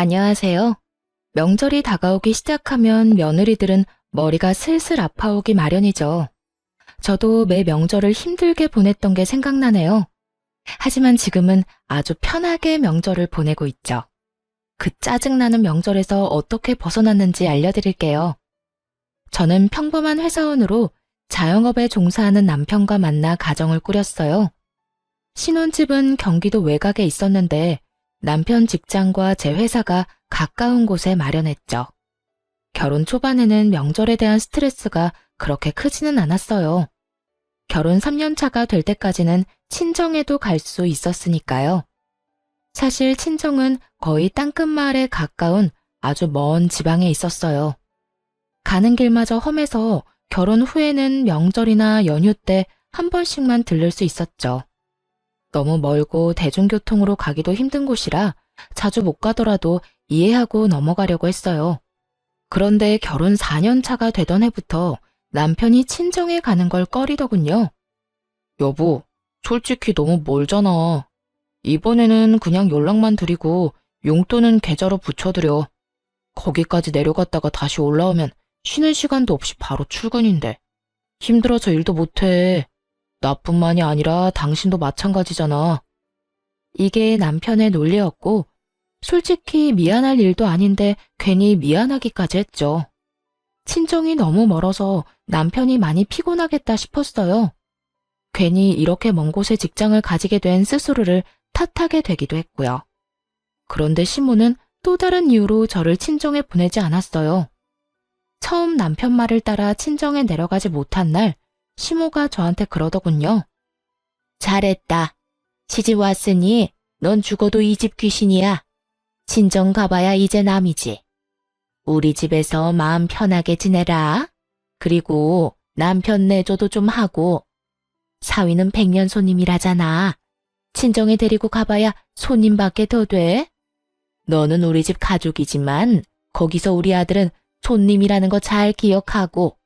안녕하세요. 명절이 다가오기 시작하면 며느리들은 머리가 슬슬 아파오기 마련이죠. 저도 매 명절을 힘들게 보냈던 게 생각나네요. 하지만 지금은 아주 편하게 명절을 보내고 있죠. 그 짜증나는 명절에서 어떻게 벗어났는지 알려드릴게요. 저는 평범한 회사원으로 자영업에 종사하는 남편과 만나 가정을 꾸렸어요. 신혼집은 경기도 외곽에 있었는데 남편 직장과 제 회사가 가까운 곳에 마련했죠. 결혼 초반에는 명절에 대한 스트레스가 그렇게 크지는 않았어요. 결혼 3년 차가 될 때까지는 친정에도 갈 수 있었으니까요. 사실 친정은 거의 땅끝마을에 가까운 아주 먼 지방에 있었어요. 가는 길마저 험해서 결혼 후에는 명절이나 연휴 때 한 번씩만 들를 수 있었죠. 너무 멀고 대중교통으로 가기도 힘든 곳이라 자주 못 가더라도 이해하고 넘어가려고 했어요. 그런데 결혼 4년 차가 되던 해부터 남편이 친정에 가는 걸 꺼리더군요. 여보, 솔직히 너무 멀잖아. 이번에는 그냥 연락만 드리고 용돈은 계좌로 붙여드려. 거기까지 내려갔다가 다시 올라오면 쉬는 시간도 없이 바로 출근인데. 힘들어서 일도 못해. 나뿐만이 아니라 당신도 마찬가지잖아. 이게 남편의 논리였고, 솔직히 미안할 일도 아닌데 괜히 미안하기까지 했죠. 친정이 너무 멀어서 남편이 많이 피곤하겠다 싶었어요. 괜히 이렇게 먼 곳에 직장을 가지게 된 스스로를 탓하게 되기도 했고요. 그런데 시모는 또 다른 이유로 저를 친정에 보내지 않았어요. 처음 남편 말을 따라 친정에 내려가지 못한 날, 시모가 저한테 그러더군요. 잘했다. 시집 왔으니 넌 죽어도 이 집 귀신이야. 친정 가봐야 이제 남이지. 우리 집에서 마음 편하게 지내라. 그리고 남편 내조도 좀 하고. 사위는 백년 손님이라잖아. 친정에 데리고 가봐야 손님밖에 더 돼. 너는 우리 집 가족이지만 거기서 우리 아들은 손님이라는 거 잘 기억하고.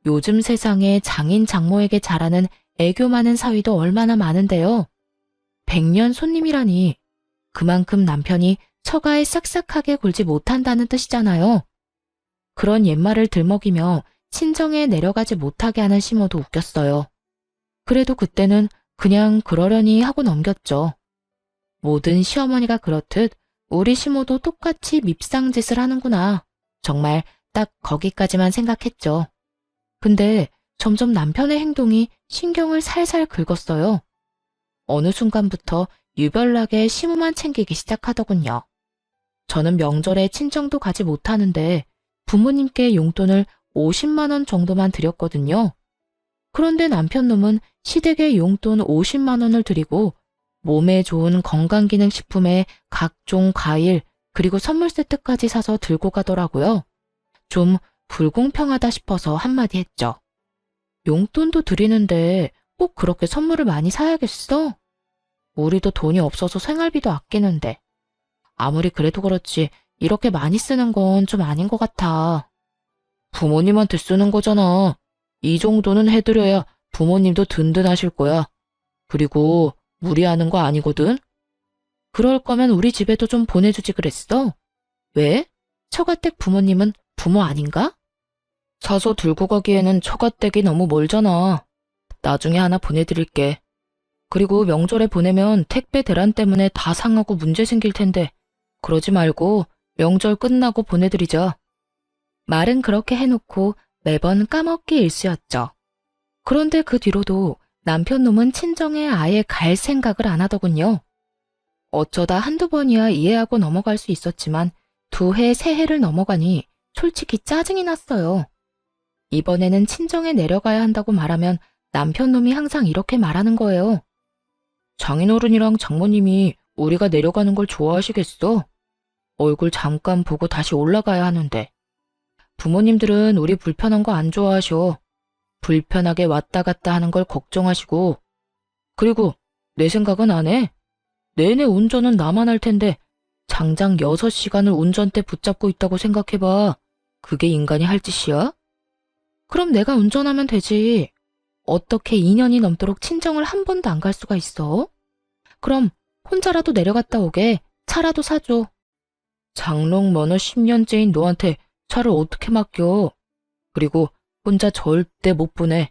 요즘 세상에 장인 장모에게 잘하는 애교 많은 사위도 얼마나 많은데요. 백년 손님이라니 그만큼 남편이 처가에 싹싹하게 굴지 못한다는 뜻이잖아요. 그런 옛말을 들먹이며 친정에 내려가지 못하게 하는 시모도 웃겼어요. 그래도 그때는 그냥 그러려니 하고 넘겼죠. 모든 시어머니가 그렇듯 우리 시모도 똑같이 밉상짓을 하는구나. 정말 딱 거기까지만 생각했죠. 근데 점점 남편의 행동이 신경을 살살 긁었어요. 어느 순간부터 유별나게 시모만 챙기기 시작하더군요. 저는 명절에 친정도 가지 못하는데 부모님께 용돈을 50만 원 정도만 드렸거든요. 그런데 남편 놈은 시댁에 용돈 50만 원을 드리고 몸에 좋은 건강기능식품에 각종 과일 그리고 선물 세트까지 사서 들고 가더라고요. 좀 불공평하다 싶어서 한마디 했죠. 용돈도 드리는데 꼭 그렇게 선물을 많이 사야겠어? 우리도 돈이 없어서 생활비도 아끼는데. 아무리 그래도 그렇지 이렇게 많이 쓰는 건 좀 아닌 것 같아. 부모님한테 쓰는 거잖아. 이 정도는 해드려야 부모님도 든든하실 거야. 그리고 무리하는 거 아니거든? 그럴 거면 우리 집에도 좀 보내주지 그랬어. 왜? 처가댁 부모님은 부모 아닌가? 사서 들고 가기에는 처가댁이 너무 멀잖아. 나중에 하나 보내드릴게. 그리고 명절에 보내면 택배 대란 때문에 다 상하고 문제 생길 텐데 그러지 말고 명절 끝나고 보내드리자. 말은 그렇게 해놓고 매번 까먹기 일쑤였죠. 그런데 그 뒤로도 남편 놈은 친정에 아예 갈 생각을 안 하더군요. 어쩌다 한두 번이야 이해하고 넘어갈 수 있었지만 2해, 3해를 넘어가니 솔직히 짜증이 났어요. 이번에는 친정에 내려가야 한다고 말하면 남편 놈이 항상 이렇게 말하는 거예요. 장인어른이랑 장모님이 우리가 내려가는 걸 좋아하시겠어? 얼굴 잠깐 보고 다시 올라가야 하는데. 부모님들은 우리 불편한 거 안 좋아하셔. 불편하게 왔다 갔다 하는 걸 걱정하시고. 그리고 내 생각은 안 해. 내내 운전은 나만 할 텐데 장장 6시간을 운전대 붙잡고 있다고 생각해봐. 그게 인간이 할 짓이야? 그럼 내가 운전하면 되지. 어떻게 2년이 넘도록 친정을 한 번도 안 갈 수가 있어? 그럼 혼자라도 내려갔다 오게 차라도 사줘. 장롱 면허 10년째인 너한테 차를 어떻게 맡겨? 그리고 혼자 절대 못 보내.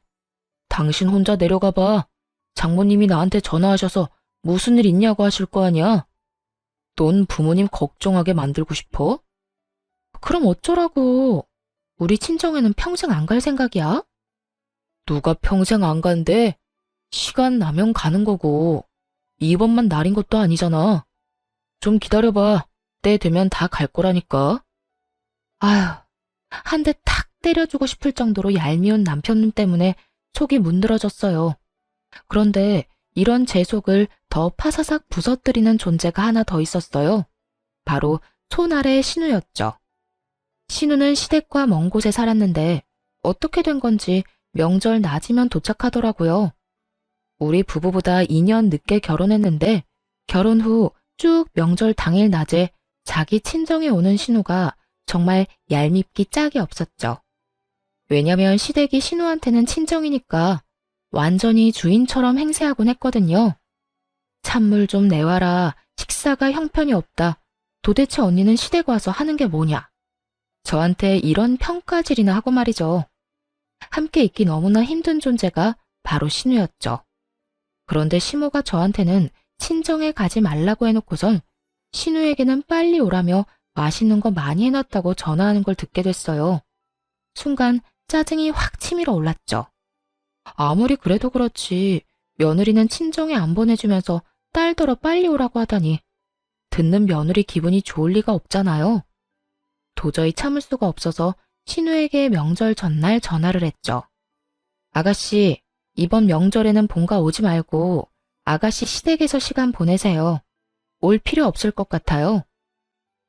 당신 혼자 내려가 봐. 장모님이 나한테 전화하셔서 무슨 일 있냐고 하실 거 아니야? 넌 부모님 걱정하게 만들고 싶어? 그럼 어쩌라고? 우리 친정에는 평생 안 갈 생각이야? 누가 평생 안 간대? 시간 나면 가는 거고. 이번만 날인 것도 아니잖아. 좀 기다려봐. 때 되면 다 갈 거라니까. 아휴, 한 대 탁 때려주고 싶을 정도로 얄미운 남편놈 때문에 속이 문드러졌어요. 그런데 이런 제 속을 더 파사삭 부서뜨리는 존재가 하나 더 있었어요. 바로 손아래의 신우였죠. 신우는 시댁과 먼 곳에 살았는데 어떻게 된 건지 명절 낮이면 도착하더라고요. 우리 부부보다 2년 늦게 결혼했는데 결혼 후 쭉 명절 당일 낮에 자기 친정에 오는 신우가 정말 얄밉기 짝이 없었죠. 왜냐면 시댁이 신우한테는 친정이니까 완전히 주인처럼 행세하곤 했거든요. 찬물 좀 내와라. 식사가 형편이 없다. 도대체 언니는 시댁 와서 하는 게 뭐냐. 저한테 이런 평가질이나 하고 말이죠. 함께 있기 너무나 힘든 존재가 바로 신우였죠. 그런데 시모가 저한테는 친정에 가지 말라고 해놓고선 신우에게는 빨리 오라며 맛있는 거 많이 해놨다고 전화하는 걸 듣게 됐어요. 순간 짜증이 확 치밀어 올랐죠. 아무리 그래도 그렇지 며느리는 친정에 안 보내주면서 딸더러 빨리 오라고 하다니 듣는 며느리 기분이 좋을 리가 없잖아요. 도저히 참을 수가 없어서 신우에게 명절 전날 전화를 했죠. 아가씨, 이번 명절에는 본가 오지 말고 아가씨 시댁에서 시간 보내세요. 올 필요 없을 것 같아요.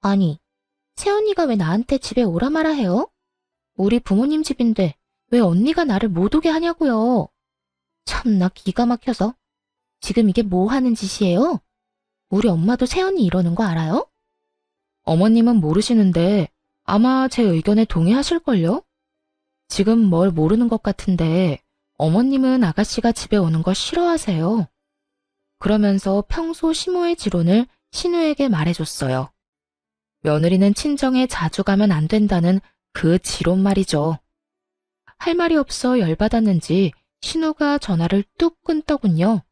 아니, 새언니가 왜 나한테 집에 오라 마라 해요? 우리 부모님 집인데 왜 언니가 나를 못 오게 하냐고요. 참나 기가 막혀서. 지금 이게 뭐 하는 짓이에요? 우리 엄마도 새언니 이러는 거 알아요? 어머님은 모르시는데 아마 제 의견에 동의하실걸요? 지금 뭘 모르는 것 같은데 어머님은 아가씨가 집에 오는 거 싫어하세요. 그러면서 평소 시모의 지론을 신우에게 말해줬어요. 며느리는 친정에 자주 가면 안 된다는 그 지론 말이죠. 할 말이 없어 열받았는지 신우가 전화를 뚝 끊더군요.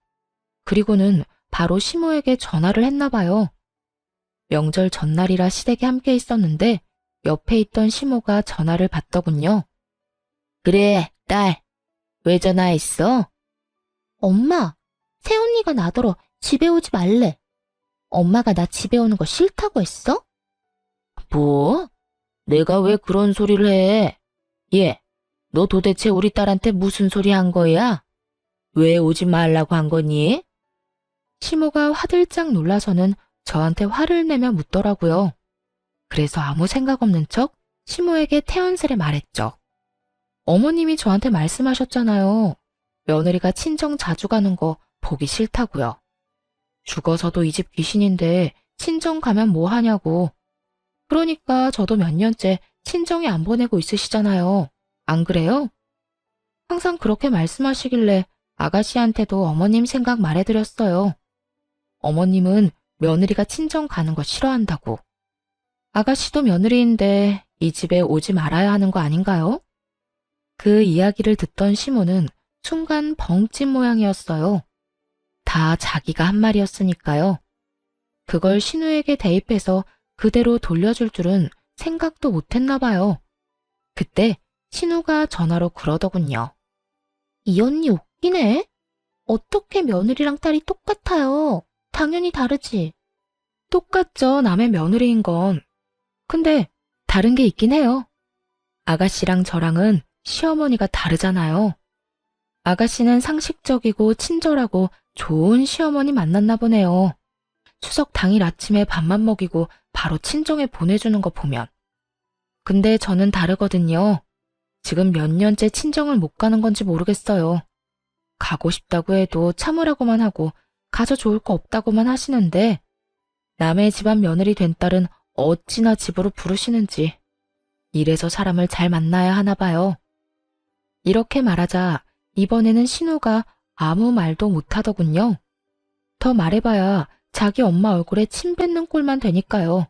그리고는 바로 시모에게 전화를 했나 봐요. 명절 전날이라 시댁에 함께 있었는데 옆에 있던 시모가 전화를 받더군요. 그래, 딸. 왜 전화했어? 엄마, 새언니가 나더러 집에 오지 말래. 엄마가 나 집에 오는 거 싫다고 했어? 뭐? 내가 왜 그런 소리를 해? 얘, 너 도대체 우리 딸한테 무슨 소리 한 거야? 왜 오지 말라고 한 거니? 시모가 화들짝 놀라서는 저한테 화를 내며 묻더라고요. 그래서 아무 생각 없는 척 시모에게 태연스레 말했죠. 어머님이 저한테 말씀하셨잖아요. 며느리가 친정 자주 가는 거 보기 싫다고요. 죽어서도 이 집 귀신인데 친정 가면 뭐 하냐고. 그러니까 저도 몇 년째 친정에 안 보내고 있으시잖아요. 안 그래요? 항상 그렇게 말씀하시길래 아가씨한테도 어머님 생각 말해드렸어요. 어머님은 며느리가 친정 가는 거 싫어한다고. 아가씨도 며느리인데 이 집에 오지 말아야 하는 거 아닌가요? 그 이야기를 듣던 시모는 순간 벙찐 모양이었어요. 다 자기가 한 말이었으니까요. 그걸 신우에게 대입해서 그대로 돌려줄 줄은 생각도 못했나 봐요. 그때 신우가 전화로 그러더군요. 이 언니 웃기네. 어떻게 며느리랑 딸이 똑같아요. 당연히 다르지. 똑같죠, 남의 며느리인 건. 근데 다른 게 있긴 해요. 아가씨랑 저랑은 시어머니가 다르잖아요. 아가씨는 상식적이고 친절하고 좋은 시어머니 만났나 보네요. 추석 당일 아침에 밥만 먹이고 바로 친정에 보내주는 거 보면. 근데 저는 다르거든요. 지금 몇 년째 친정을 못 가는 건지 모르겠어요. 가고 싶다고 해도 참으라고만 하고 가서 좋을 거 없다고만 하시는데 남의 집안 며느리 된 딸은 어찌나 집으로 부르시는지. 이래서 사람을 잘 만나야 하나 봐요. 이렇게 말하자 이번에는 신우가 아무 말도 못하더군요. 더 말해봐야 자기 엄마 얼굴에 침 뱉는 꼴만 되니까요.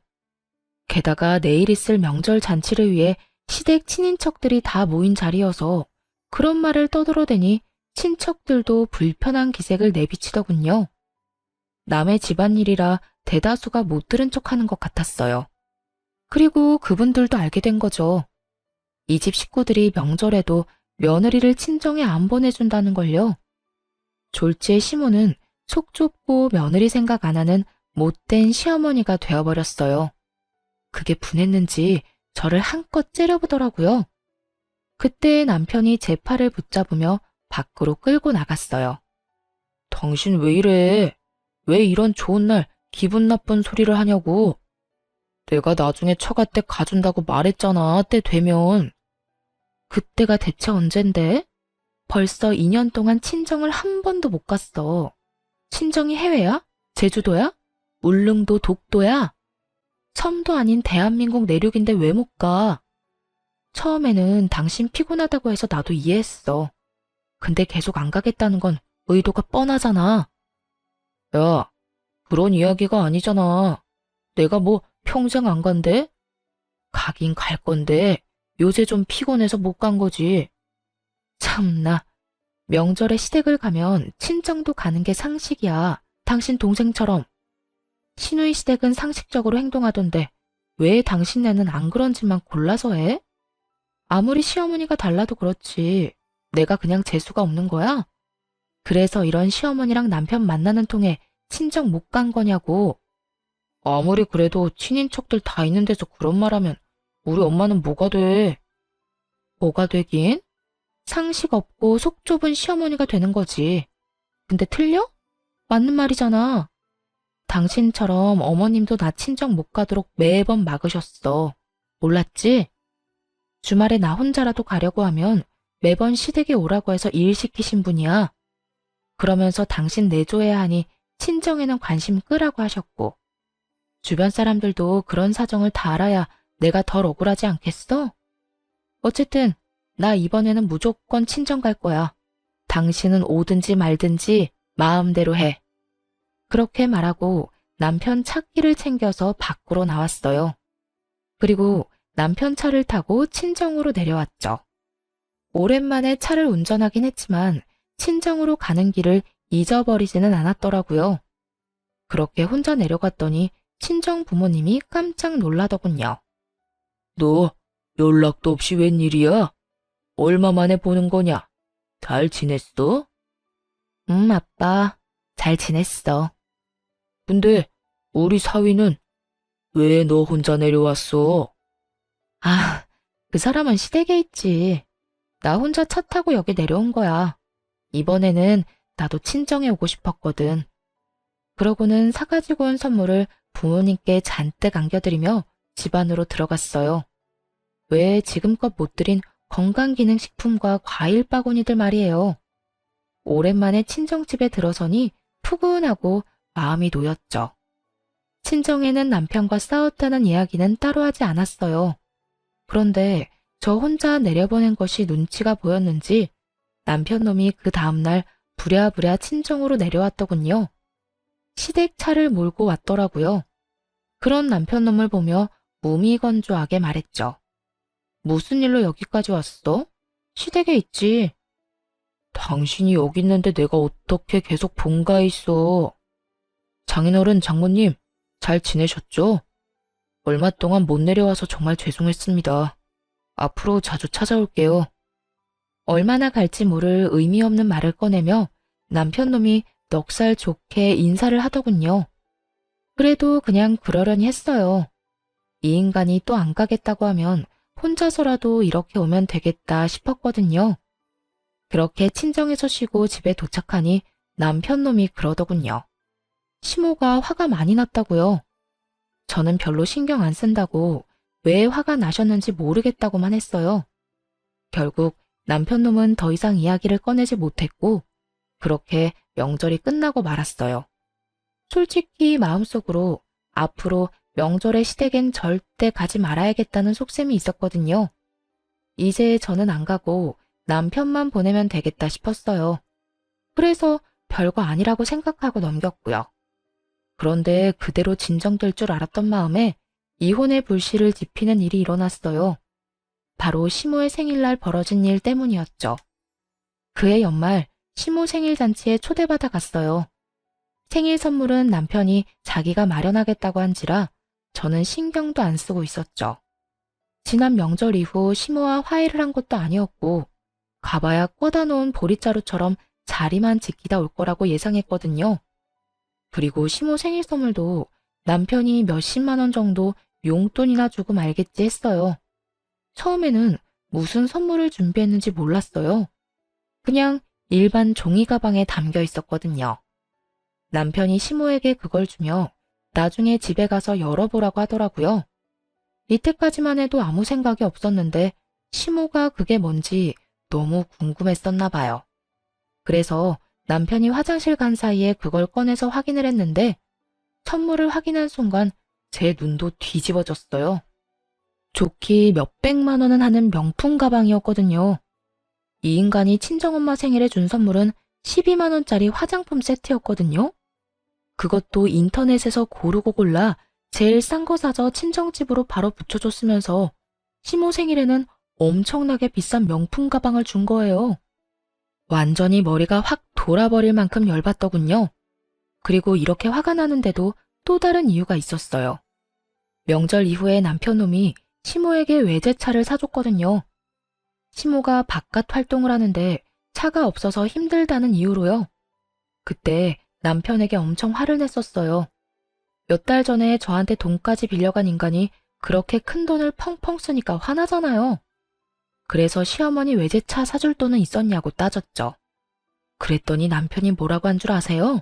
게다가 내일 있을 명절 잔치를 위해 시댁 친인척들이 다 모인 자리여서 그런 말을 떠들어대니 친척들도 불편한 기색을 내비치더군요. 남의 집안일이라 대다수가 못 들은 척하는 것 같았어요. 그리고 그분들도 알게 된 거죠. 이 집 식구들이 명절에도 며느리를 친정에 안 보내준다는 걸요. 졸지의 시모는 속 좁고 며느리 생각 안 하는 못된 시어머니가 되어버렸어요. 그게 분했는지 저를 한껏 째려보더라고요. 그때 남편이 제 팔을 붙잡으며 밖으로 끌고 나갔어요. 당신 왜 이래? 왜 이런 좋은 날 기분 나쁜 소리를 하냐고. 내가 나중에 처가 때 가준다고 말했잖아, 때 되면. 그때가 대체 언젠데? 벌써 2년 동안 친정을 한 번도 못 갔어. 친정이 해외야? 제주도야? 울릉도, 독도야? 섬도 아닌 대한민국 내륙인데 왜 못 가? 처음에는 당신 피곤하다고 해서 나도 이해했어. 근데 계속 안 가겠다는 건 의도가 뻔하잖아. 야, 그런 이야기가 아니잖아. 내가 뭐 평생 안 간대? 가긴 갈 건데 요새 좀 피곤해서 못 간 거지. 참나, 명절에 시댁을 가면 친정도 가는 게 상식이야. 당신 동생처럼. 시누이 시댁은 상식적으로 행동하던데 왜 당신네는 안 그런지만 골라서 해? 아무리 시어머니가 달라도 그렇지. 내가 그냥 재수가 없는 거야? 그래서 이런 시어머니랑 남편 만나는 통에 친정 못 간 거냐고. 아무리 그래도 친인척들 다 있는 데서 그런 말 하면 우리 엄마는 뭐가 돼? 뭐가 되긴? 상식 없고 속 좁은 시어머니가 되는 거지. 근데 틀려? 맞는 말이잖아. 당신처럼 어머님도 나 친정 못 가도록 매번 막으셨어. 몰랐지? 주말에 나 혼자라도 가려고 하면 매번 시댁에 오라고 해서 일 시키신 분이야. 그러면서 당신 내줘야 하니 친정에는 관심 끄라고 하셨고. 주변 사람들도 그런 사정을 다 알아야 내가 덜 억울하지 않겠어? 어쨌든 나 이번에는 무조건 친정 갈 거야. 당신은 오든지 말든지 마음대로 해. 그렇게 말하고 남편 차키를 챙겨서 밖으로 나왔어요. 그리고 남편 차를 타고 친정으로 내려왔죠. 오랜만에 차를 운전하긴 했지만 친정으로 가는 길을 잊어버리지는 않았더라고요. 그렇게 혼자 내려갔더니 친정 부모님이 깜짝 놀라더군요. 너 연락도 없이 웬일이야? 얼마 만에 보는 거냐? 잘 지냈어? 아빠. 잘 지냈어. 근데 우리 사위는 왜 너 혼자 내려왔어? 아, 그 사람은 시댁에 있지. 나 혼자 차 타고 여기 내려온 거야. 이번에는 나도 친정에 오고 싶었거든. 그러고는 사가지고 온 선물을 부모님께 잔뜩 안겨드리며 집 안으로 들어갔어요. 왜 지금껏 못 드린 건강기능식품과 과일 바구니들 말이에요. 오랜만에 친정집에 들어서니 푸근하고 마음이 놓였죠. 친정에는 남편과 싸웠다는 이야기는 따로 하지 않았어요. 그런데 저 혼자 내려보낸 것이 눈치가 보였는지 남편 놈이 그 다음날 부랴부랴 친정으로 내려왔더군요. 시댁 차를 몰고 왔더라고요. 그런 남편 놈을 보며 무미건조하게 말했죠. 무슨 일로 여기까지 왔어? 시댁에 있지. 당신이 여기 있는데 내가 어떻게 계속 본가에 있어? 장인어른, 장모님, 잘 지내셨죠? 얼마 동안 못 내려와서 정말 죄송했습니다. 앞으로 자주 찾아올게요. 얼마나 갈지 모를 의미 없는 말을 꺼내며 남편 놈이 넉살 좋게 인사를 하더군요. 그래도 그냥 그러려니 했어요. 이 인간이 또 안 가겠다고 하면 혼자서라도 이렇게 오면 되겠다 싶었거든요. 그렇게 친정에서 쉬고 집에 도착하니 남편 놈이 그러더군요. 시모가 화가 많이 났다고요. 저는 별로 신경 안 쓴다고 왜 화가 나셨는지 모르겠다고만 했어요. 결국 남편 놈은 더 이상 이야기를 꺼내지 못했고 그렇게 명절이 끝나고 말았어요. 솔직히 마음속으로 앞으로 명절에 시댁엔 절대 가지 말아야겠다는 속셈이 있었거든요. 이제 저는 안 가고 남편만 보내면 되겠다 싶었어요. 그래서 별거 아니라고 생각하고 넘겼고요. 그런데 그대로 진정될 줄 알았던 마음에 이혼의 불씨를 지피는 일이 일어났어요. 바로 시모의 생일날 벌어진 일 때문이었죠. 그해 연말 시모 생일 잔치에 초대받아 갔어요. 생일 선물은 남편이 자기가 마련하겠다고 한지라 저는 신경도 안 쓰고 있었죠. 지난 명절 이후 시모와 화해를 한 것도 아니었고 가봐야 꽂아 놓은 보릿자루처럼 자리만 지키다 올 거라고 예상했거든요. 그리고 시모 생일 선물도 남편이 몇십만 원 정도 용돈이나 주고 말겠지 했어요. 처음에는 무슨 선물을 준비했는지 몰랐어요. 그냥 일반 종이 가방에 담겨 있었거든요. 남편이 시모에게 그걸 주며 나중에 집에 가서 열어보라고 하더라고요. 이때까지만 해도 아무 생각이 없었는데 시모가 그게 뭔지 너무 궁금했었나 봐요. 그래서 남편이 화장실 간 사이에 그걸 꺼내서 확인을 했는데 선물을 확인한 순간 제 눈도 뒤집어졌어요. 좋기 몇백만 원은 하는 명품 가방이었거든요. 이 인간이 친정엄마 생일에 준 선물은 12만 원짜리 화장품 세트였거든요. 그것도 인터넷에서 고르고 골라 제일 싼 거 사서 친정집으로 바로 붙여줬으면서 시모 생일에는 엄청나게 비싼 명품 가방을 준 거예요. 완전히 머리가 확 돌아버릴 만큼 열받더군요. 그리고 이렇게 화가 나는데도 또 다른 이유가 있었어요. 명절 이후에 남편놈이 시모에게 외제차를 사줬거든요. 시모가 바깥 활동을 하는데 차가 없어서 힘들다는 이유로요. 그때 남편에게 엄청 화를 냈었어요. 몇 달 전에 저한테 돈까지 빌려간 인간이 그렇게 큰 돈을 펑펑 쓰니까 화나잖아요. 그래서 시어머니 외제차 사줄 돈은 있었냐고 따졌죠. 그랬더니 남편이 뭐라고 한 줄 아세요?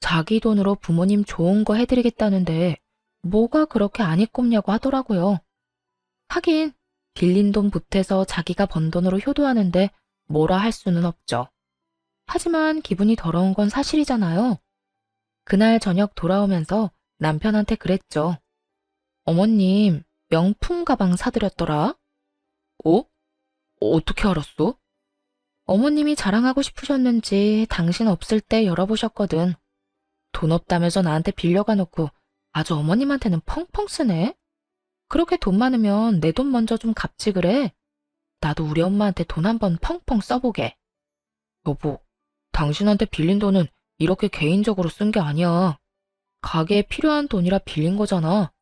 자기 돈으로 부모님 좋은 거 해드리겠다는데 뭐가 그렇게 안이 꼽냐고 하더라고요. 하긴 빌린 돈 보태서 자기가 번 돈으로 효도하는데 뭐라 할 수는 없죠. 하지만 기분이 더러운 건 사실이잖아요. 그날 저녁 돌아오면서 남편한테 그랬죠. 어머님, 명품 가방 사드렸더라? 어? 어떻게 알았어? 어머님이 자랑하고 싶으셨는지 당신 없을 때 열어보셨거든. 돈 없다면서 나한테 빌려가 놓고 아주 어머님한테는 펑펑 쓰네? 그렇게 돈 많으면 내 돈 먼저 좀 갚지 그래? 나도 우리 엄마한테 돈 한번 펑펑 써보게. 여보, 당신한테 빌린 돈은 이렇게 개인적으로 쓴 게 아니야. 가게에 필요한 돈이라 빌린 거잖아.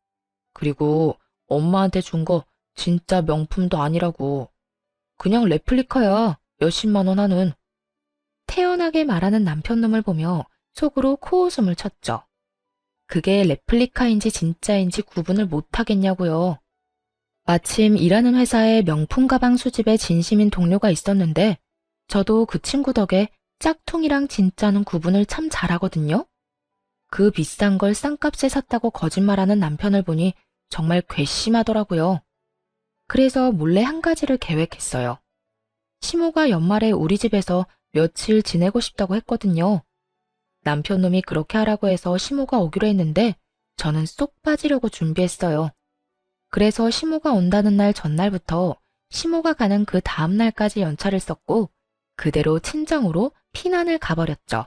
그리고 엄마한테 준 거 진짜 명품도 아니라고. 그냥 레플리카야. 몇십만 원 하는. 태연하게 말하는 남편놈을 보며 속으로 코웃음을 쳤죠. 그게 레플리카인지 진짜인지 구분을 못하겠냐고요. 마침 일하는 회사에 명품 가방 수집에 진심인 동료가 있었는데 저도 그 친구 덕에 짝퉁이랑 진짜는 구분을 참 잘하거든요. 그 비싼 걸 싼값에 샀다고 거짓말하는 남편을 보니 정말 괘씸하더라고요. 그래서 몰래 한 가지를 계획했어요. 시모가 연말에 우리 집에서 며칠 지내고 싶다고 했거든요. 남편놈이 그렇게 하라고 해서 시모가 오기로 했는데 저는 쏙 빠지려고 준비했어요. 그래서 시모가 온다는 날 전날부터 시모가 가는 그 다음 날까지 연차를 썼고 그대로 친정으로 피난을 가버렸죠.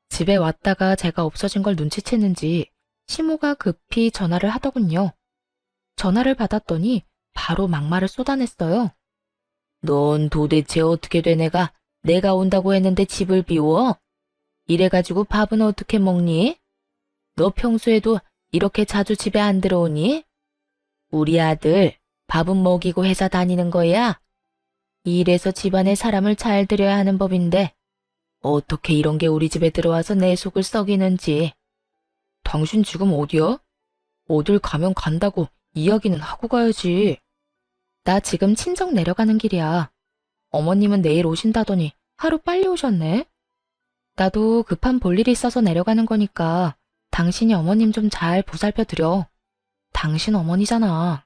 집에 왔다가 제가 없어진 걸 눈치챘는지 시모가 급히 전화를 하더군요. 전화를 받았더니 바로 막말을 쏟아냈어요. 넌 도대체 어떻게 된 애가 내가 온다고 했는데 집을 비워? 이래가지고 밥은 어떻게 먹니? 너 평소에도 이렇게 자주 집에 안 들어오니? 우리 아들 밥은 먹이고 회사 다니는 거야? 이래서 집안에 사람을 잘 들여야 하는 법인데 어떻게 이런 게 우리 집에 들어와서 내 속을 썩이는지. 당신 지금 어디야? 어딜 가면 간다고 이야기는 하고 가야지. 나 지금 친정 내려가는 길이야. 어머님은 내일 오신다더니 하루 빨리 오셨네. 나도 급한 볼일이 있어서 내려가는 거니까 당신이 어머님 좀 잘 보살펴 드려. 당신 어머니잖아.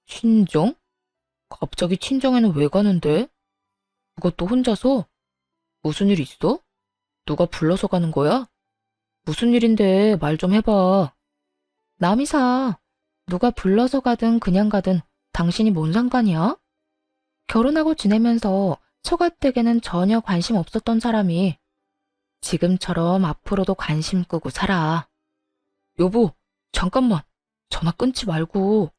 친정? 갑자기 친정에는 왜 가는데? 그것도 혼자서? 무슨 일 있어? 누가 불러서 가는 거야? 무슨 일인데 말 좀 해봐. 남이사, 누가 불러서 가든 그냥 가든 당신이 뭔 상관이야? 결혼하고 지내면서 처가댁에는 전혀 관심 없었던 사람이 지금처럼 앞으로도 관심 끄고 살아. 여보, 잠깐만. 전화 끊지 말고.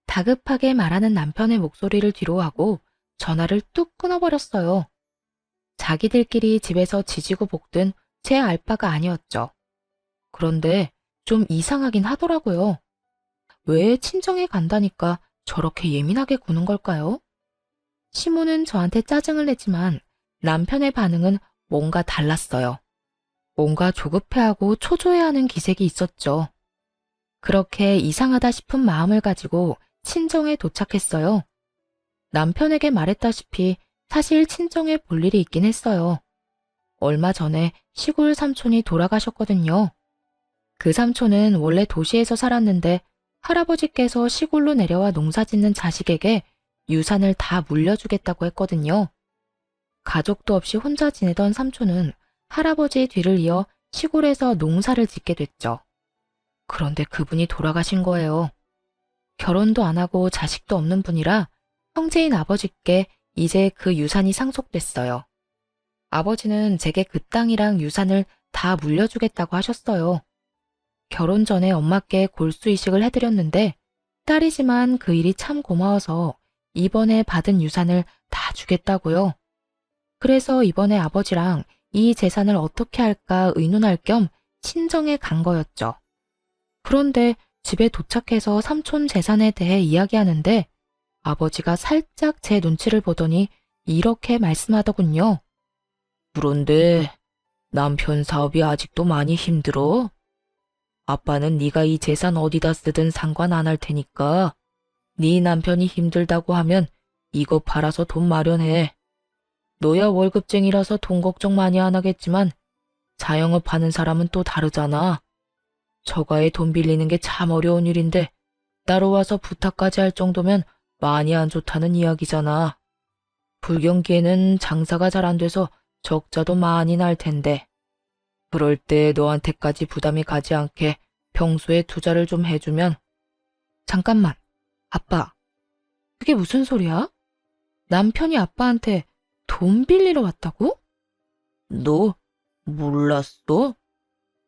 다급하게 말하는 남편의 목소리를 뒤로하고 전화를 뚝 끊어버렸어요. 자기들끼리 집에서 지지고 볶든 제 알바가 아니었죠. 그런데 좀 이상하긴 하더라고요. 왜 친정에 간다니까 저렇게 예민하게 구는 걸까요? 시모는 저한테 짜증을 냈지만 남편의 반응은 뭔가 달랐어요. 뭔가 조급해하고 초조해하는 기색이 있었죠. 그렇게 이상하다 싶은 마음을 가지고 친정에 도착했어요. 남편에게 말했다시피 사실 친정에 볼 일이 있긴 했어요. 얼마 전에 시골 삼촌이 돌아가셨거든요. 그 삼촌은 원래 도시에서 살았는데 할아버지께서 시골로 내려와 농사 짓는 자식에게 유산을 다 물려주겠다고 했거든요. 가족도 없이 혼자 지내던 삼촌은 할아버지의 뒤를 이어 시골에서 농사를 짓게 됐죠. 그런데 그분이 돌아가신 거예요. 결혼도 안 하고 자식도 없는 분이라 형제인 아버지께 이제 그 유산이 상속됐어요. 아버지는 제게 그 땅이랑 유산을 다 물려주겠다고 하셨어요. 결혼 전에 엄마께 골수 이식을 해드렸는데 딸이지만 그 일이 참 고마워서 이번에 받은 유산을 다 주겠다고요. 그래서 이번에 아버지랑 이 재산을 어떻게 할까 의논할 겸 친정에 간 거였죠. 그런데 집에 도착해서 삼촌 재산에 대해 이야기하는데 아버지가 살짝 제 눈치를 보더니 이렇게 말씀하더군요. 그런데 남편 사업이 아직도 많이 힘들어? 아빠는 네가 이 재산 어디다 쓰든 상관 안 할 테니까 네 남편이 힘들다고 하면 이거 팔아서 돈 마련해. 너야 월급쟁이라서 돈 걱정 많이 안 하겠지만 자영업 하는 사람은 또 다르잖아. 저가에 돈 빌리는 게 참 어려운 일인데 따로 와서 부탁까지 할 정도면 많이 안 좋다는 이야기잖아. 불경기에는 장사가 잘 안 돼서 적자도 많이 날 텐데. 그럴 때 너한테까지 부담이 가지 않게 평소에 투자를 좀 해주면. 잠깐만, 아빠. 그게 무슨 소리야? 남편이 아빠한테 돈 빌리러 왔다고? 너 몰랐어?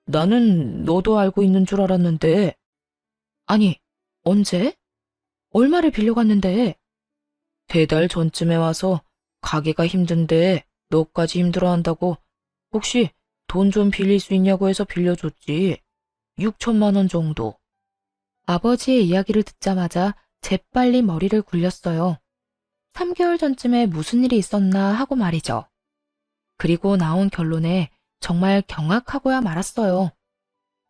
나는 너도 알고 있는 줄 알았는데. 아니, 언제? 얼마를 빌려갔는데? 3달 전쯤에 와서 가게가 힘든데 너까지 힘들어한다고 혹시 돈 좀 빌릴 수 있냐고 해서 빌려줬지. 6천만 원 정도. 아버지의 이야기를 듣자마자 재빨리 머리를 굴렸어요. 3개월 전쯤에 무슨 일이 있었나 하고 말이죠. 그리고 나온 결론에 정말 경악하고야 말았어요.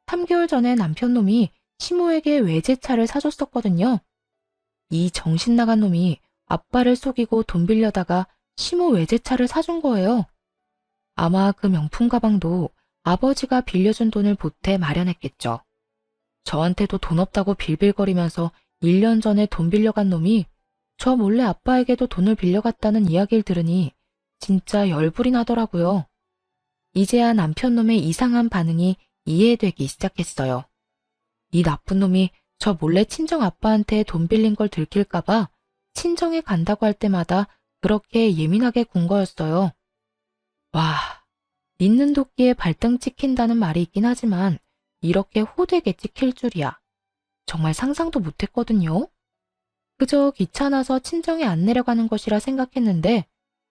3개월 전에 남편놈이 시모에게 외제차를 사줬었거든요. 이 정신 나간 놈이 아빠를 속이고 돈 빌려다가 시모 외제차를 사준 거예요. 아마 그 명품 가방도 아버지가 빌려준 돈을 보태 마련했겠죠. 저한테도 돈 없다고 빌빌거리면서 1년 전에 돈 빌려간 놈이 저 몰래 아빠에게도 돈을 빌려갔다는 이야기를 들으니 진짜 열불이 나더라고요. 이제야 남편 놈의 이상한 반응이 이해되기 시작했어요. 이 나쁜 놈이 저 몰래 친정 아빠한테 돈 빌린 걸 들킬까봐 친정에 간다고 할 때마다 그렇게 예민하게 군 거였어요. 와, 있는 도끼에 발등 찍힌다는 말이 있긴 하지만 이렇게 호되게 찍힐 줄이야. 정말 상상도 못했거든요. 그저 귀찮아서 친정에 안 내려가는 것이라 생각했는데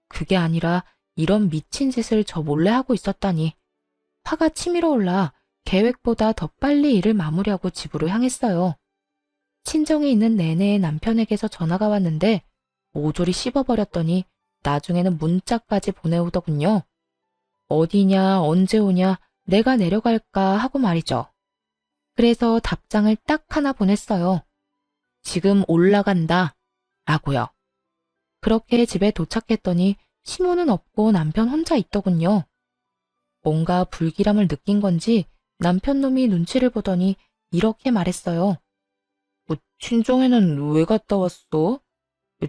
그게 아니라 이런 미친 짓을 저 몰래 하고 있었다니. 화가 치밀어 올라 계획보다 더 빨리 일을 마무리하고 집으로 향했어요. 친정에 있는 내내 남편에게서 전화가 왔는데 모조리 씹어버렸더니 나중에는 문자까지 보내오더군요. 어디냐, 언제 오냐, 내가 내려갈까 하고 말이죠. 그래서 답장을 딱 하나 보냈어요. 지금 올라간다 라고요. 그렇게 집에 도착했더니 시모는 없고 남편 혼자 있더군요. 뭔가 불길함을 느낀 건지 남편 놈이 눈치를 보더니 이렇게 말했어요. 친정에는 왜 갔다 왔어?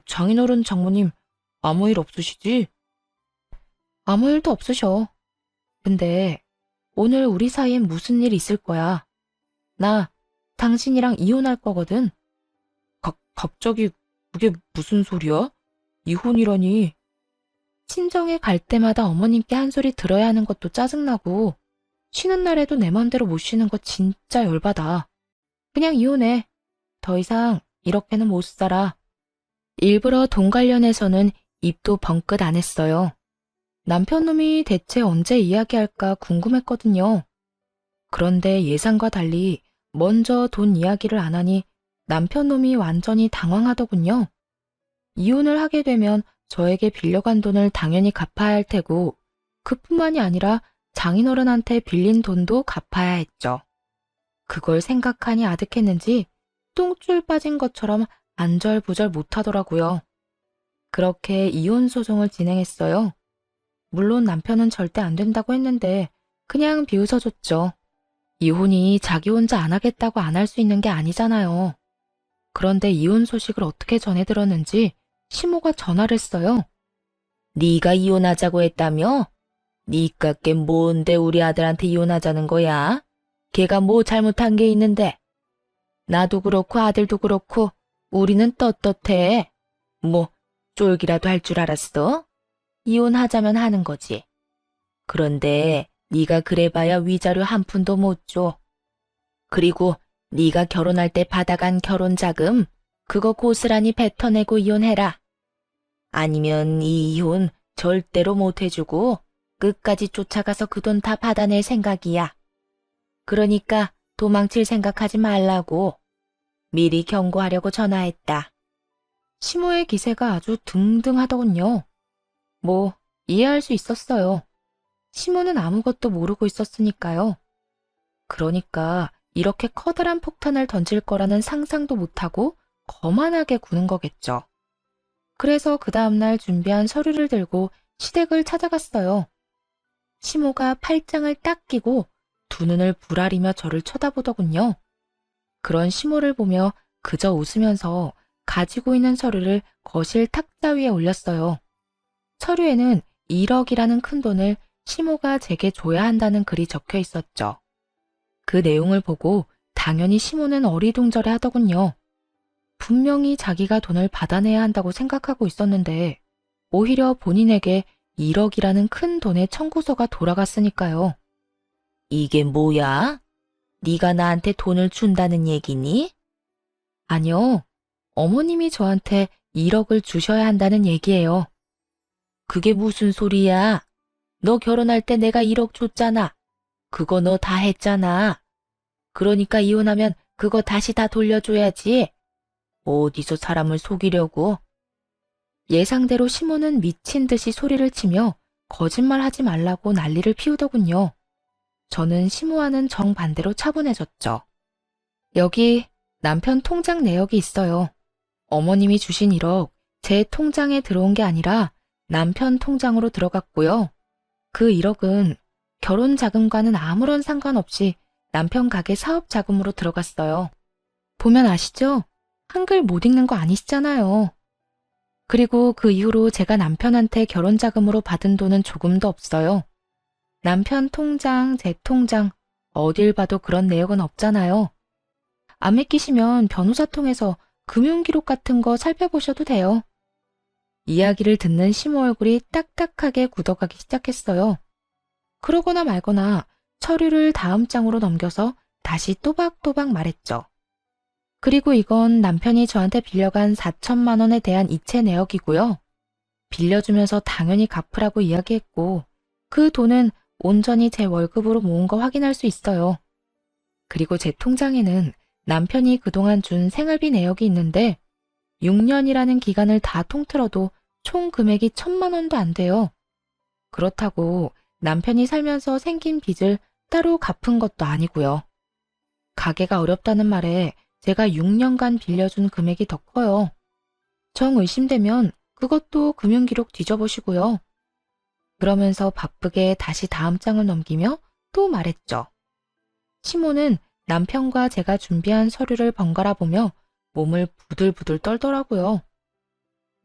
장인어른 장모님 아무 일 없으시지? 아무 일도 없으셔. 근데 오늘 우리 사이엔 무슨 일 있을 거야. 나 당신이랑 이혼할 거거든. 갑자기 그게 무슨 소리야? 이혼이라니. 친정에 갈 때마다 어머님께 한 소리 들어야 하는 것도 짜증나고 쉬는 날에도 내 맘대로 못 쉬는 거 진짜 열받아. 그냥 이혼해. 더 이상 이렇게는 못 살아. 일부러 돈 관련해서는 입도 벙긋 안 했어요. 남편 놈이 대체 언제 이야기할까 궁금했거든요. 그런데 예상과 달리 먼저 돈 이야기를 안 하니 남편 놈이 완전히 당황하더군요. 이혼을 하게 되면 저에게 빌려간 돈을 당연히 갚아야 할 테고 그뿐만이 아니라 장인어른한테 빌린 돈도 갚아야 했죠. 그걸 생각하니 아득했는지 똥줄 빠진 것처럼 안절부절 못하더라고요. 그렇게 이혼 소송을 진행했어요. 물론 남편은 절대 안 된다고 했는데 그냥 비웃어줬죠. 이혼이 자기 혼자 안 하겠다고 안 할 수 있는 게 아니잖아요. 그런데 이혼 소식을 어떻게 전해 들었는지 시모가 전화를 했어요. 네가 이혼하자고 했다며? 니깎게 뭔데 우리 아들한테 이혼하자는 거야? 걔가 뭐 잘못한 게 있는데? 나도 그렇고 아들도 그렇고 우리는 떳떳해. 뭐 쫄기라도 할 줄 알았어? 이혼하자면 하는 거지. 그런데 네가 그래봐야 위자료 한 푼도 못 줘. 그리고 네가 결혼할 때 받아간 결혼자금 그거 고스란히 뱉어내고 이혼해라. 아니면 이 이혼 절대로 못 해주고 끝까지 쫓아가서 그 돈 다 받아낼 생각이야. 그러니까 도망칠 생각하지 말라고 미리 경고하려고 전화했다. 시모의 기세가 아주 등등하더군요. 뭐 이해할 수 있었어요. 시모는 아무것도 모르고 있었으니까요. 그러니까 이렇게 커다란 폭탄을 던질 거라는 상상도 못하고 거만하게 구는 거겠죠. 그래서 그 다음날 준비한 서류를 들고 시댁을 찾아갔어요. 시모가 팔짱을 딱 끼고 두 눈을 부라리며 저를 쳐다보더군요. 그런 시모를 보며 그저 웃으면서 가지고 있는 서류를 거실 탁자 위에 올렸어요. 서류에는 1억이라는 큰 돈을 시모가 제게 줘야 한다는 글이 적혀 있었죠. 그 내용을 보고 당연히 시모는 어리둥절해 하더군요. 분명히 자기가 돈을 받아내야 한다고 생각하고 있었는데 오히려 본인에게 1억이라는 큰 돈의 청구서가 돌아갔으니까요. 이게 뭐야? 네가 나한테 돈을 준다는 얘기니? 아니요. 어머님이 저한테 1억을 주셔야 한다는 얘기예요. 그게 무슨 소리야? 너 결혼할 때 내가 1억 줬잖아. 그거 너 다 했잖아. 그러니까 이혼하면 그거 다시 다 돌려줘야지. 어디서 사람을 속이려고? 예상대로 시모는 미친 듯이 소리를 치며 거짓말하지 말라고 난리를 피우더군요. 저는 시모와는 정반대로 차분해졌죠. 여기 남편 통장 내역이 있어요. 어머님이 주신 1억 제 통장에 들어온 게 아니라 남편 통장으로 들어갔고요. 그 1억은 결혼 자금과는 아무런 상관없이 남편 가게 사업 자금으로 들어갔어요. 보면 아시죠? 한글 못 읽는 거 아니시잖아요. 그리고 그 이후로 제가 남편한테 결혼 자금으로 받은 돈은 조금도 없어요. 남편 통장, 제 통장, 어딜 봐도 그런 내역은 없잖아요. 안 믿기시면 변호사 통해서 금융기록 같은 거 살펴보셔도 돼요. 이야기를 듣는 시모 얼굴이 딱딱하게 굳어가기 시작했어요. 그러거나 말거나 서류를 다음 장으로 넘겨서 다시 또박또박 말했죠. 그리고 이건 남편이 저한테 빌려간 4천만 원에 대한 이체 내역이고요. 빌려주면서 당연히 갚으라고 이야기했고 그 돈은 온전히 제 월급으로 모은 거 확인할 수 있어요. 그리고 제 통장에는 남편이 그동안 준 생활비 내역이 있는데 6년이라는 기간을 다 통틀어도 총 금액이 1,000만 원도 안 돼요. 그렇다고 남편이 살면서 생긴 빚을 따로 갚은 것도 아니고요. 가게가 어렵다는 말에 제가 6년간 빌려준 금액이 더 커요. 정 의심되면 그것도 금융기록 뒤져보시고요. 그러면서 바쁘게 다시 다음 장을 넘기며 또 말했죠. 시모는 남편과 제가 준비한 서류를 번갈아 보며 몸을 부들부들 떨더라고요.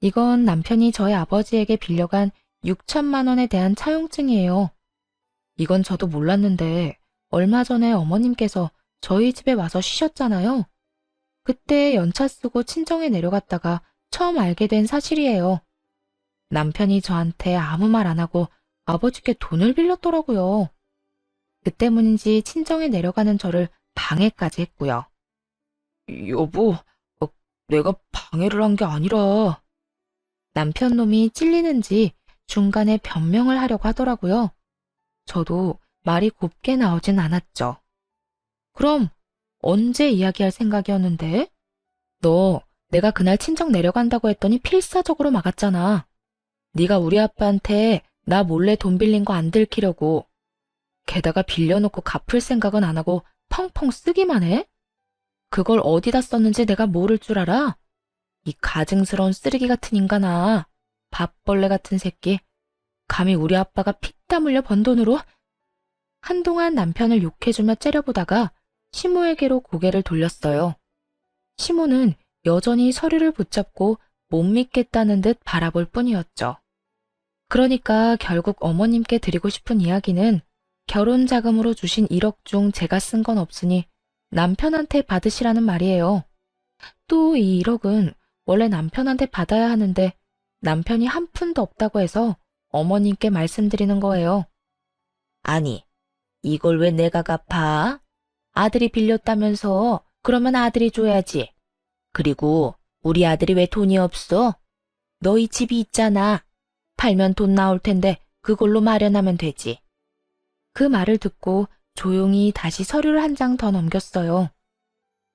이건 남편이 저희 아버지에게 빌려간 6천만 원에 대한 차용증이에요. 이건 저도 몰랐는데 얼마 전에 어머님께서 저희 집에 와서 쉬셨잖아요. 그때 연차 쓰고 친정에 내려갔다가 처음 알게 된 사실이에요. 남편이 저한테 아무 말 안 하고 아버지께 돈을 빌렸더라고요. 그 때문인지 친정에 내려가는 저를 방해까지 했고요. 여보, 내가 방해를 한 게 아니라. 남편 놈이 찔리는지 중간에 변명을 하려고 하더라고요. 저도 말이 곱게 나오진 않았죠. 그럼 언제 이야기할 생각이었는데? 너 내가 그날 친정 내려간다고 했더니 필사적으로 막았잖아. 네가 우리 아빠한테 나 몰래 돈 빌린 거 안 들키려고. 게다가 빌려놓고 갚을 생각은 안 하고 펑펑 쓰기만 해? 그걸 어디다 썼는지 내가 모를 줄 알아? 이 가증스러운 쓰레기 같은 인간아. 밥벌레 같은 새끼. 감히 우리 아빠가 피땀 흘려 번 돈으로? 한동안 남편을 욕해주며 째려보다가 시모에게로 고개를 돌렸어요. 시모는 여전히 서류를 붙잡고 못 믿겠다는 듯 바라볼 뿐이었죠. 그러니까 결국 어머님께 드리고 싶은 이야기는 결혼 자금으로 주신 1억 중 제가 쓴 건 없으니 남편한테 받으시라는 말이에요. 또 이 1억은 원래 남편한테 받아야 하는데 남편이 한 푼도 없다고 해서 어머님께 말씀드리는 거예요. 아니, 이걸 왜 내가 갚아? 아들이 빌렸다면서 그러면 아들이 줘야지. 그리고 우리 아들이 왜 돈이 없어? 너희 집이 있잖아. 팔면 돈 나올 텐데 그걸로 마련하면 되지. 그 말을 듣고 조용히 다시 서류를 한 장 더 넘겼어요.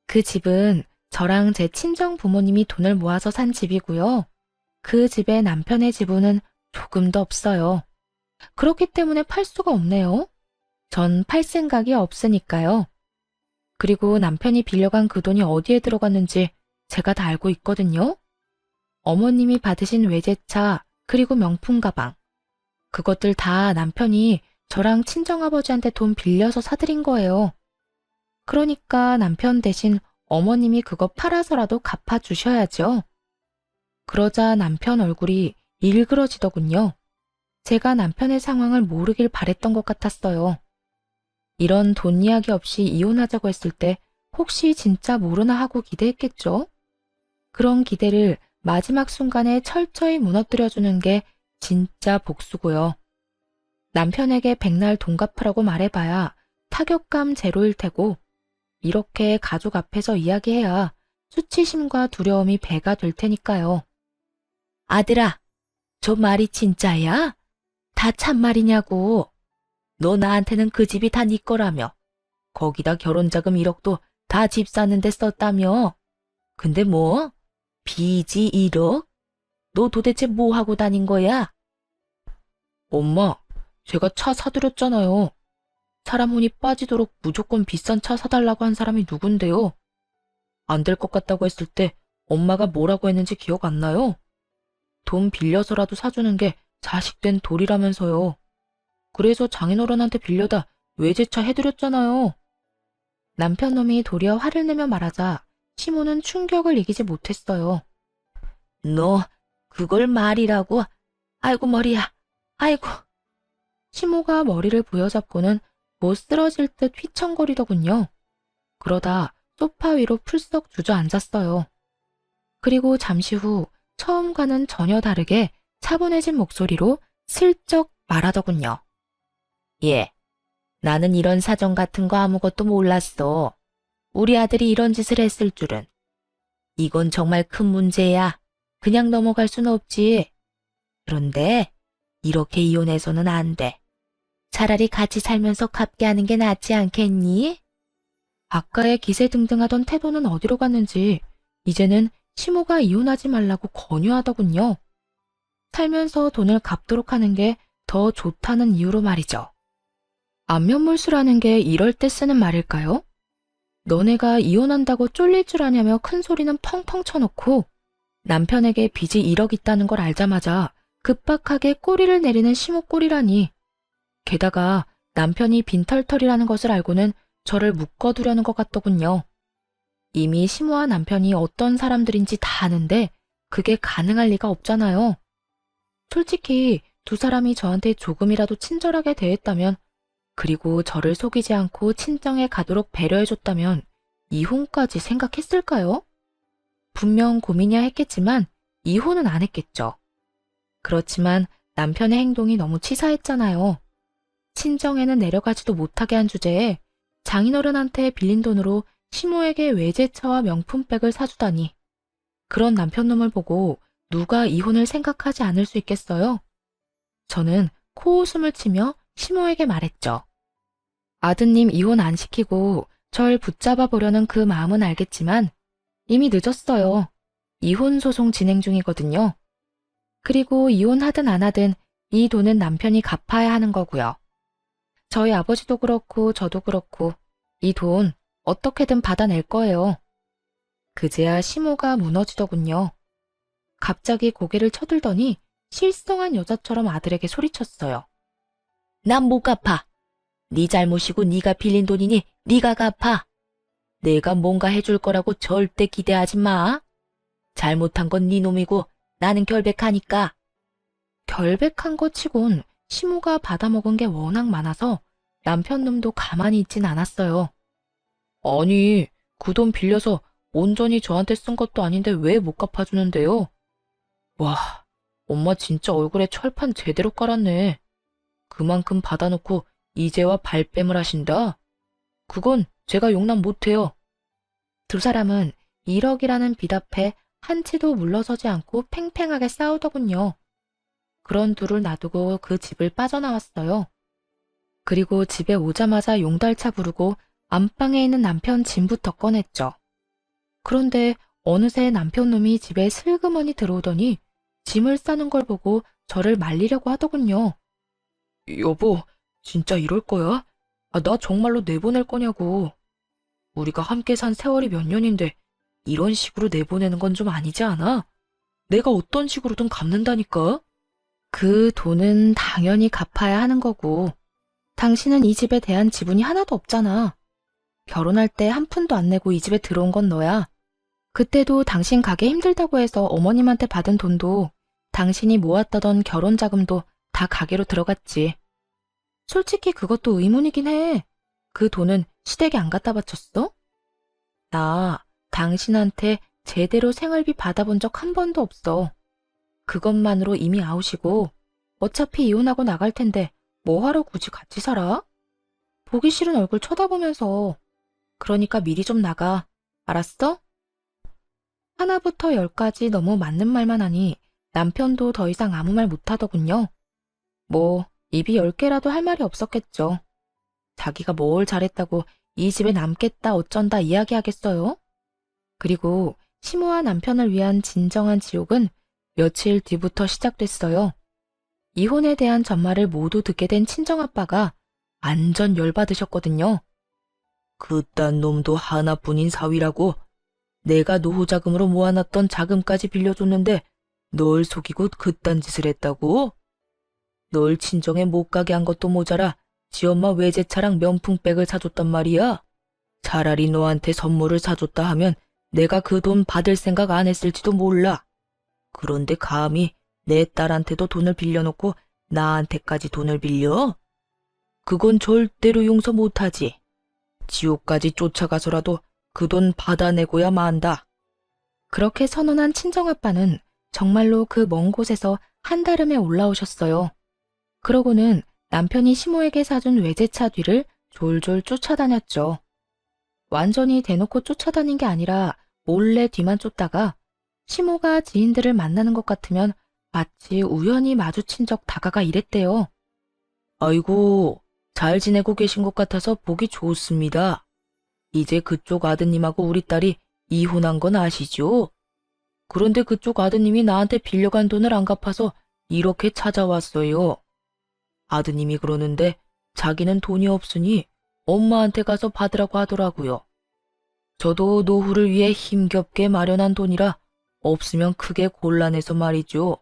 그 집은 저랑 제 친정 부모님이 돈을 모아서 산 집이고요. 그 집에 남편의 지분은 조금도 없어요. 그렇기 때문에 팔 수가 없네요. 전 팔 생각이 없으니까요. 그리고 남편이 빌려간 그 돈이 어디에 들어갔는지 제가 다 알고 있거든요. 어머님이 받으신 외제차 그리고 명품 가방. 그것들 다 남편이 저랑 친정아버지한테 돈 빌려서 사드린 거예요. 그러니까 남편 대신 어머님이 그거 팔아서라도 갚아주셔야죠. 그러자 남편 얼굴이 일그러지더군요. 제가 남편의 상황을 모르길 바랬던 것 같았어요. 이런 돈 이야기 없이 이혼하자고 했을 때 혹시 진짜 모르나 하고 기대했겠죠? 그런 기대를 마지막 순간에 철저히 무너뜨려주는 게 진짜 복수고요. 남편에게 백날 돈 갚으라고 말해봐야 타격감 제로일 테고 이렇게 가족 앞에서 이야기해야 수치심과 두려움이 배가 될 테니까요. 아들아, 저 말이 진짜야? 다 참말이냐고. 너 나한테는 그 집이 다 네 거라며. 거기다 결혼자금 1억도 다 집 사는데 썼다며. 근데 뭐? 빚이 1억? 너 도대체 뭐 하고 다닌 거야? 엄마, 제가 차 사드렸잖아요. 사람 혼이 빠지도록 무조건 비싼 차 사달라고 한 사람이 누군데요? 안 될 것 같다고 했을 때 엄마가 뭐라고 했는지 기억 안 나요? 돈 빌려서라도 사주는 게 자식된 도리라면서요. 그래서 장인어른한테 빌려다 외제차 해드렸잖아요. 남편 놈이 도리어 화를 내며 말하자 시모는 충격을 이기지 못했어요. 너 그걸 말이라고? 아이고 머리야. 아이고. 시모가 머리를 부여잡고는 못 쓰러질 듯 휘청거리더군요. 그러다 소파 위로 풀썩 주저앉았어요. 그리고 잠시 후 처음과는 전혀 다르게 차분해진 목소리로 슬쩍 말하더군요. 예, 나는 이런 사정 같은 거 아무것도 몰랐어. 우리 아들이 이런 짓을 했을 줄은. 이건 정말 큰 문제야. 그냥 넘어갈 수는 없지. 그런데 이렇게 이혼해서는 안 돼. 차라리 같이 살면서 갚게 하는 게 낫지 않겠니? 아까의 기세등등하던 태도는 어디로 갔는지 이제는 시모가 이혼하지 말라고 권유하더군요. 살면서 돈을 갚도록 하는 게 더 좋다는 이유로 말이죠. 안면물수라는 게 이럴 때 쓰는 말일까요? 너네가 이혼한다고 쫄릴 줄 아냐며 큰 소리는 펑펑 쳐놓고 남편에게 빚이 1억 있다는 걸 알자마자 급박하게 꼬리를 내리는 시모 꼴이라니. 게다가 남편이 빈털털이라는 것을 알고는 저를 묶어두려는 것 같더군요. 이미 시모와 남편이 어떤 사람들인지 다 아는데 그게 가능할 리가 없잖아요. 솔직히 두 사람이 저한테 조금이라도 친절하게 대했다면 그리고 저를 속이지 않고 친정에 가도록 배려해줬다면 이혼까지 생각했을까요? 분명 고민이야 했겠지만 이혼은 안 했겠죠. 그렇지만 남편의 행동이 너무 치사했잖아요. 친정에는 내려가지도 못하게 한 주제에 장인어른한테 빌린 돈으로 시모에게 외제차와 명품백을 사주다니. 그런 남편놈을 보고 누가 이혼을 생각하지 않을 수 있겠어요? 저는 코웃음을 치며 시모에게 말했죠. 아드님 이혼 안 시키고 절 붙잡아 보려는 그 마음은 알겠지만 이미 늦었어요. 이혼 소송 진행 중이거든요. 그리고 이혼하든 안 하든 이 돈은 남편이 갚아야 하는 거고요. 저희 아버지도 그렇고 저도 그렇고 이 돈 어떻게든 받아낼 거예요. 그제야 시모가 무너지더군요. 갑자기 고개를 쳐들더니 실성한 여자처럼 아들에게 소리쳤어요. 난 못 갚아. 네 잘못이고 네가 빌린 돈이니 네가 갚아. 내가 뭔가 해줄 거라고 절대 기대하지 마. 잘못한 건 네 놈이고 나는 결백하니까. 결백한 것 치곤 시모가 받아먹은 게 워낙 많아서 남편 놈도 가만히 있진 않았어요. 아니, 그 돈 빌려서 온전히 저한테 쓴 것도 아닌데 왜 못 갚아주는데요? 와, 엄마 진짜 얼굴에 철판 제대로 깔았네. 그만큼 받아놓고 이제와 발뺌을 하신다? 그건 제가 용납 못해요. 두 사람은 1억이라는 빚 앞에 한치도 물러서지 않고 팽팽하게 싸우더군요. 그런 둘을 놔두고 그 집을 빠져나왔어요. 그리고 집에 오자마자 용달차 부르고 안방에 있는 남편 짐부터 꺼냈죠. 그런데 어느새 남편놈이 집에 슬그머니 들어오더니 짐을 싸는 걸 보고 저를 말리려고 하더군요. 여보, 진짜 이럴 거야? 나 정말로 내보낼 거냐고. 우리가 함께 산 세월이 몇 년인데 이런 식으로 내보내는 건 좀 아니지 않아? 내가 어떤 식으로든 갚는다니까? 그 돈은 당연히 갚아야 하는 거고 당신은 이 집에 대한 지분이 하나도 없잖아. 결혼할 때 한 푼도 안 내고 이 집에 들어온 건 너야. 그때도 당신 가게 힘들다고 해서 어머님한테 받은 돈도 당신이 모았다던 결혼 자금도 다 가게로 들어갔지. 솔직히 그것도 의문이긴 해. 그 돈은 시댁에 안 갖다 바쳤어? 나 당신한테 제대로 생활비 받아본 적 한 번도 없어. 그것만으로 이미 아웃이고 어차피 이혼하고 나갈 텐데 뭐하러 굳이 같이 살아? 보기 싫은 얼굴 쳐다보면서. 그러니까 미리 좀 나가. 알았어? 하나부터 열까지 너무 맞는 말만 하니 남편도 더 이상 아무 말 못하더군요. 뭐 입이 10개라도 할 말이 없었겠죠. 자기가 뭘 잘했다고 이 집에 남겠다 어쩐다 이야기하겠어요? 그리고 시모와 남편을 위한 진정한 지옥은 며칠 뒤부터 시작됐어요. 이혼에 대한 전말을 모두 듣게 된 친정아빠가 완전 열받으셨거든요. 그딴 놈도 하나뿐인 사위라고. 내가 노후자금으로 모아놨던 자금까지 빌려줬는데 널 속이고 그딴 짓을 했다고? 널 친정에 못 가게 한 것도 모자라 지 엄마 외제차랑 명품백을 사줬단 말이야. 차라리 너한테 선물을 사줬다 하면 내가 그 돈 받을 생각 안 했을지도 몰라. 그런데 감히 내 딸한테도 돈을 빌려놓고 나한테까지 돈을 빌려? 그건 절대로 용서 못하지. 지옥까지 쫓아가서라도 그 돈 받아내고야 만다. 그렇게 선언한 친정아빠는 정말로 그 먼 곳에서 한달음에 올라오셨어요. 그러고는 남편이 시모에게 사준 외제차 뒤를 졸졸 쫓아다녔죠. 완전히 대놓고 쫓아다닌 게 아니라 몰래 뒤만 쫓다가 시모가 지인들을 만나는 것 같으면 마치 우연히 마주친 적 다가가 이랬대요. 아이고, 잘 지내고 계신 것 같아서 보기 좋습니다. 이제 그쪽 아드님하고 우리 딸이 이혼한 건 아시죠? 그런데 그쪽 아드님이 나한테 빌려간 돈을 안 갚아서 이렇게 찾아왔어요. 아드님이 그러는데 자기는 돈이 없으니 엄마한테 가서 받으라고 하더라고요. 저도 노후를 위해 힘겹게 마련한 돈이라 없으면 크게 곤란해서 말이죠.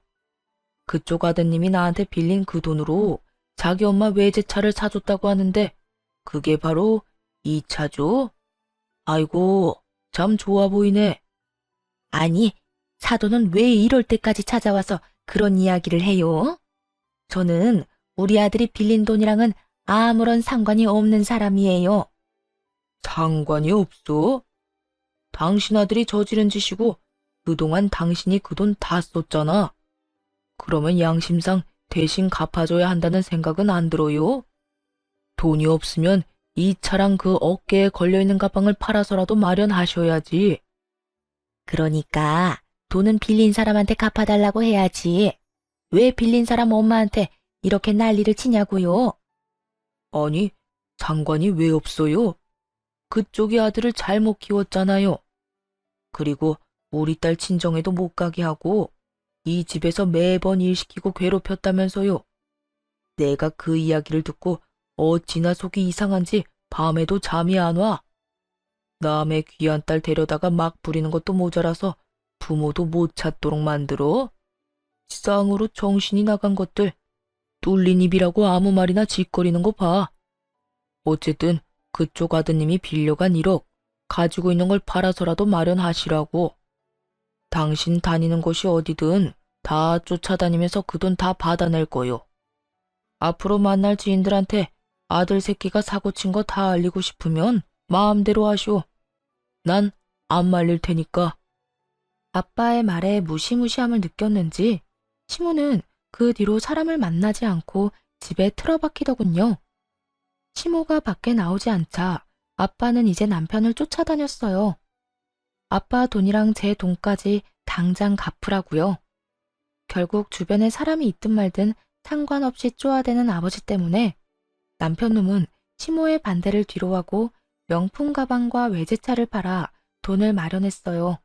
그쪽 아드님이 나한테 빌린 그 돈으로 자기 엄마 외제차를 사줬다고 하는데 그게 바로 이 차죠? 아이고, 참 좋아 보이네. 아니, 사돈은 왜 이럴 때까지 찾아와서 그런 이야기를 해요? 저는 우리 아들이 빌린 돈이랑은 아무런 상관이 없는 사람이에요. 상관이 없어? 당신 아들이 저지른 짓이고 그동안 당신이 그 돈 다 썼잖아. 그러면 양심상 대신 갚아줘야 한다는 생각은 안 들어요? 돈이 없으면 이 차랑 그 어깨에 걸려있는 가방을 팔아서라도 마련하셔야지. 그러니까 돈은 빌린 사람한테 갚아달라고 해야지. 왜 빌린 사람 엄마한테 이렇게 난리를 치냐고요? 아니, 상관이 왜 없어요? 그쪽이 아들을 잘못 키웠잖아요. 그리고 우리 딸 친정에도 못 가게 하고 이 집에서 매번 일 시키고 괴롭혔다면서요. 내가 그 이야기를 듣고 어찌나 속이 이상한지 밤에도 잠이 안 와. 남의 귀한 딸 데려다가 막 부리는 것도 모자라서 부모도 못 찾도록 만들어. 쌍으로 정신이 나간 것들. 뚫린 입이라고 아무 말이나 짓거리는 거 봐. 어쨌든 그쪽 아드님이 빌려간 1억 가지고 있는 걸 팔아서라도 마련하시라고. 당신 다니는 곳이 어디든 다 쫓아다니면서 그 돈 다 받아낼 거요. 앞으로 만날 지인들한테 아들 새끼가 사고친 거 다 알리고 싶으면 마음대로 하시오. 난 안 말릴 테니까. 아빠의 말에 무시무시함을 느꼈는지 시모는 그 뒤로 사람을 만나지 않고 집에 틀어박히더군요. 시모가 밖에 나오지 않자 아빠는 이제 남편을 쫓아다녔어요. 아빠 돈이랑 제 돈까지 당장 갚으라고요. 결국 주변에 사람이 있든 말든 상관없이 쪼아대는 아버지 때문에 남편 놈은 시모의 반대를 뒤로하고 명품 가방과 외제차를 팔아 돈을 마련했어요.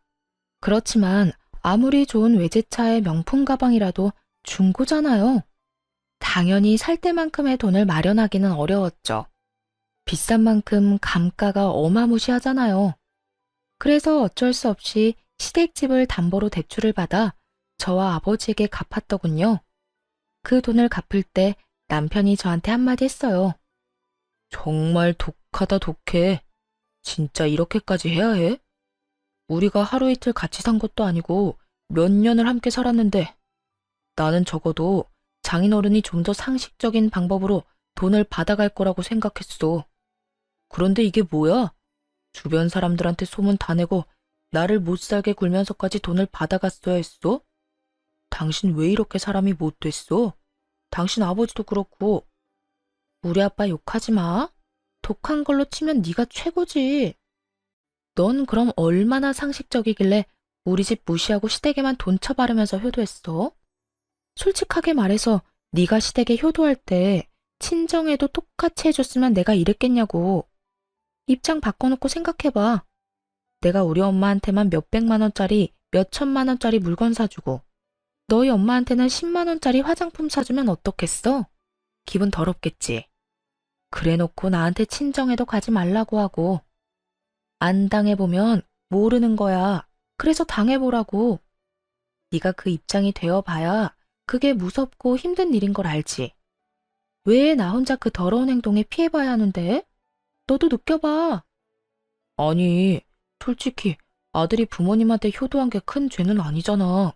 그렇지만 아무리 좋은 외제차의 명품 가방이라도 중고잖아요. 당연히 살 때만큼의 돈을 마련하기는 어려웠죠. 비싼 만큼 감가가 어마무시하잖아요. 그래서 어쩔 수 없이 시댁집을 담보로 대출을 받아 저와 아버지에게 갚았더군요. 그 돈을 갚을 때 남편이 저한테 한마디 했어요. 정말 독하다 독해. 진짜 이렇게까지 해야 해? 우리가 하루 이틀 같이 산 것도 아니고 몇 년을 함께 살았는데 나는 적어도 장인어른이 좀 더 상식적인 방법으로 돈을 받아갈 거라고 생각했어. 그런데 이게 뭐야? 주변 사람들한테 소문 다 내고 나를 못 살게 굴면서까지 돈을 받아갔어야 했어? 당신 왜 이렇게 사람이 못 됐어? 당신 아버지도 그렇고. 우리 아빠 욕하지 마. 독한 걸로 치면 네가 최고지. 넌 그럼 얼마나 상식적이길래 우리 집 무시하고 시댁에만 돈 쳐바르면서 효도했어? 솔직하게 말해서 네가 시댁에 효도할 때 친정에도 똑같이 해줬으면 내가 이랬겠냐고. 입장 바꿔놓고 생각해봐. 내가 우리 엄마한테만 몇백만 원짜리, 몇천만 원짜리 물건 사주고 너희 엄마한테는 10만 원짜리 화장품 사주면 어떻겠어? 기분 더럽겠지. 그래놓고 나한테 친정에도 가지 말라고 하고. 안 당해보면 모르는 거야. 그래서 당해보라고. 네가 그 입장이 되어봐야 그게 무섭고 힘든 일인 걸 알지. 왜 나 혼자 그 더러운 행동에 피해봐야 하는데? 너도 느껴봐. 아니, 솔직히 아들이 부모님한테 효도한 게 큰 죄는 아니잖아.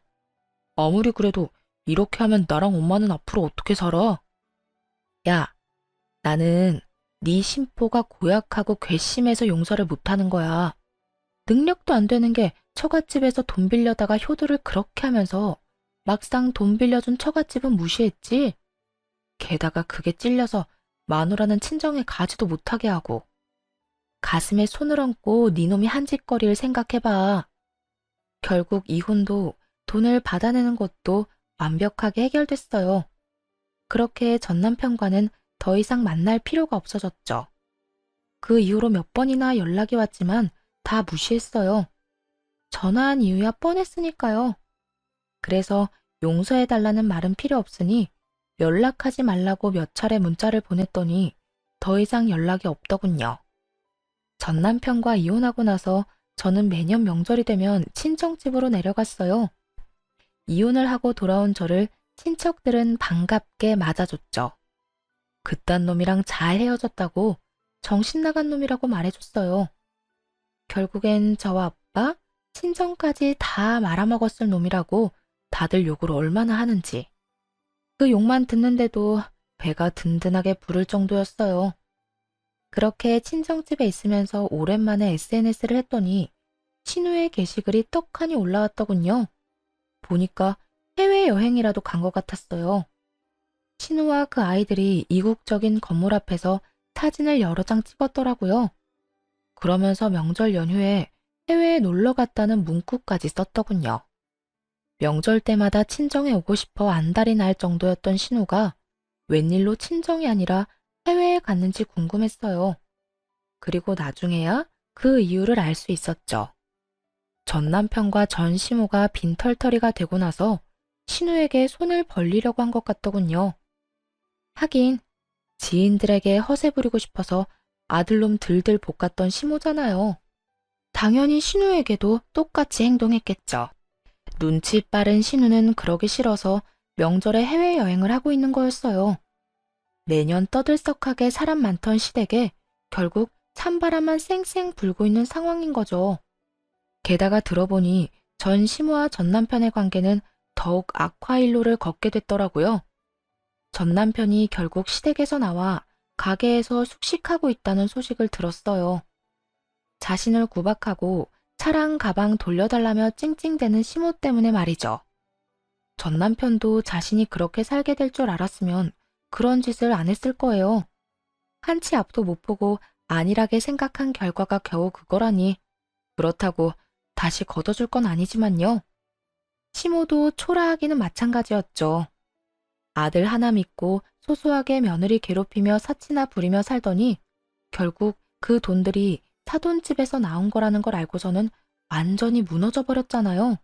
아무리 그래도 이렇게 하면 나랑 엄마는 앞으로 어떻게 살아? 야, 나는 네 심보가 고약하고 괘씸해서 용서를 못하는 거야. 능력도 안 되는 게 처갓집에서 돈 빌려다가 효도를 그렇게 하면서 막상 돈 빌려준 처갓집은 무시했지. 게다가 그게 찔려서 마누라는 친정에 가지도 못하게 하고. 가슴에 손을 얹고 네 놈이 한 짓거리를 생각해봐. 결국 이혼도 돈을 받아내는 것도 완벽하게 해결됐어요. 그렇게 전 남편과는 더 이상 만날 필요가 없어졌죠. 그 이후로 몇 번이나 연락이 왔지만 다 무시했어요. 전화한 이유야 뻔했으니까요. 그래서 용서해달라는 말은 필요 없으니 연락하지 말라고 몇 차례 문자를 보냈더니 더 이상 연락이 없더군요. 전 남편과 이혼하고 나서 저는 매년 명절이 되면 친정집으로 내려갔어요. 이혼을 하고 돌아온 저를 친척들은 반갑게 맞아줬죠. 그딴 놈이랑 잘 헤어졌다고 정신 나간 놈이라고 말해줬어요. 결국엔 저와 아빠, 친정까지 다 말아먹었을 놈이라고 다들 욕을 얼마나 하는지. 그 욕만 듣는데도 배가 든든하게 부를 정도였어요. 그렇게 친정집에 있으면서 오랜만에 SNS를 했더니 신우의 게시글이 떡하니 올라왔더군요. 보니까 해외여행이라도 간 것 같았어요. 신우와 그 아이들이 이국적인 건물 앞에서 사진을 여러 장 찍었더라고요. 그러면서 명절 연휴에 해외에 놀러 갔다는 문구까지 썼더군요. 명절 때마다 친정에 오고 싶어 안달이 날 정도였던 신우가 웬일로 친정이 아니라 해외에 갔는지 궁금했어요. 그리고 나중에야 그 이유를 알 수 있었죠. 전 남편과 전 시모가 빈털터리가 되고 나서 신우에게 손을 벌리려고 한 것 같더군요. 하긴 지인들에게 허세 부리고 싶어서 아들놈 들들 볶았던 시모잖아요. 당연히 신우에게도 똑같이 행동했겠죠. 눈치 빠른 신우는 그러기 싫어서 명절에 해외여행을 하고 있는 거였어요. 매년 떠들썩하게 사람 많던 시댁에 결국 찬바람만 쌩쌩 불고 있는 상황인 거죠. 게다가 들어보니 전 시모와 전 남편의 관계는 더욱 악화일로를 걷게 됐더라고요. 전 남편이 결국 시댁에서 나와 가게에서 숙식하고 있다는 소식을 들었어요. 자신을 구박하고 차랑 가방 돌려달라며 찡찡대는 시모 때문에 말이죠. 전 남편도 자신이 그렇게 살게 될 줄 알았으면 그런 짓을 안 했을 거예요. 한치 앞도 못 보고 안일하게 생각한 결과가 겨우 그거라니. 그렇다고 다시 걷어줄 건 아니지만요. 시모도 초라하기는 마찬가지였죠. 아들 하나 믿고 소소하게 며느리 괴롭히며 사치나 부리며 살더니 결국 그 돈들이 사돈집에서 나온 거라는 걸 알고서는 완전히 무너져 버렸잖아요.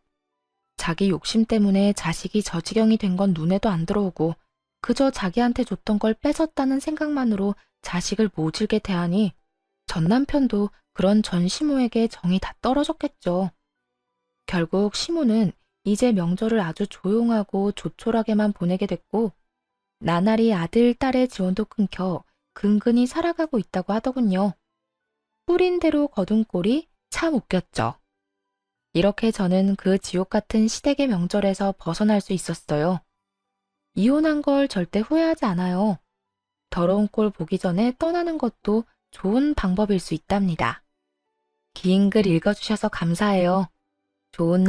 자기 욕심 때문에 자식이 저 지경이 된 건 눈에도 안 들어오고 그저 자기한테 줬던 걸 뺏었다는 생각만으로 자식을 모질게 대하니 전 남편도 그런 전 시모에게 정이 다 떨어졌겠죠. 결국 시모는 이제 명절을 아주 조용하고 조촐하게만 보내게 됐고 나날이 아들, 딸의 지원도 끊겨 근근히 살아가고 있다고 하더군요. 뿌린 대로 거둔 꼴이 참 웃겼죠. 이렇게 저는 그 지옥 같은 시댁의 명절에서 벗어날 수 있었어요. 이혼한 걸 절대 후회하지 않아요. 더러운 꼴 보기 전에 떠나는 것도 좋은 방법일 수 있답니다. 긴 글 읽어주셔서 감사해요. 좋은